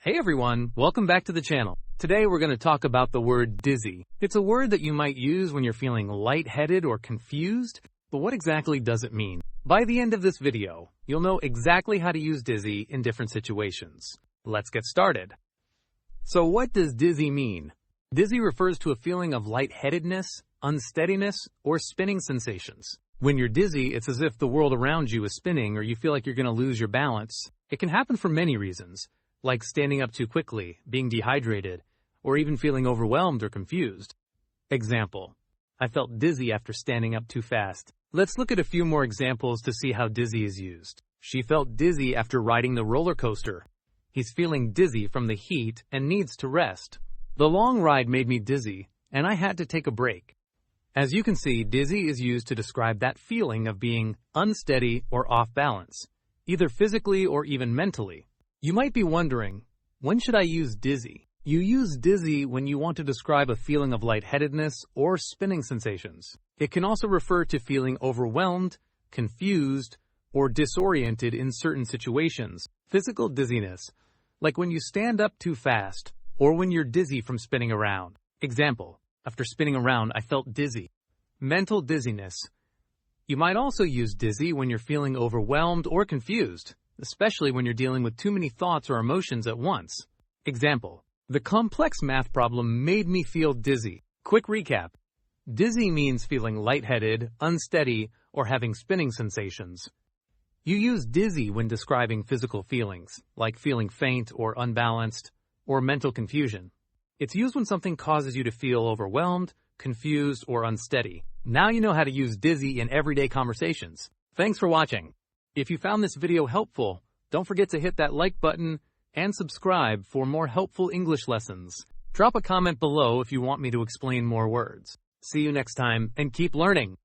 Hey everyone, welcome back to the channel. Today we're going to talk about the word dizzy. It's a word that you might use when you're feeling lightheaded or confused, but what exactly does it mean? By the end of this video, you'll know exactly how to use dizzy in different situations. Let's get started. So what does dizzy mean? Dizzy refers to a feeling of lightheadedness, unsteadiness, or spinning sensations. When you're dizzy, it's as if the world around you is spinning or you feel like you're going to lose your balance. It can happen for many reasons, like standing up too quickly, being dehydrated, or even feeling overwhelmed or confused. Example: I felt dizzy after standing up too fast. Let's look at a few more examples to see how dizzy is used. She felt dizzy after riding the roller coaster. He's feeling dizzy from the heat and needs to rest. The long ride made me dizzy, and I had to take a break. As you can see, dizzy is used to describe that feeling of being unsteady or off balance, either physically or even mentally. You might be wondering, when should I use dizzy? You use dizzy when you want to describe a feeling of lightheadedness or spinning sensations. It can also refer to feeling overwhelmed, confused, or disoriented in certain situations. Physical dizziness, like when you stand up too fast, or when you're dizzy from spinning around. Example: after spinning around, I felt dizzy. Mental dizziness. You might also use dizzy when you're feeling overwhelmed or confused, especially when you're dealing with too many thoughts or emotions at once. Example: the complex math problem made me feel dizzy. Quick recap. Dizzy means feeling lightheaded, unsteady, or having spinning sensations. You use dizzy when describing physical feelings, like feeling faint or unbalanced, or mental confusion. It's used when something causes you to feel overwhelmed, confused, or unsteady. Now you know how to use dizzy in everyday conversations. Thanks for watching. If you found this video helpful, don't forget to hit that like button and subscribe for more helpful English lessons. Drop a comment below if you want me to explain more words. See you next time, and keep learning!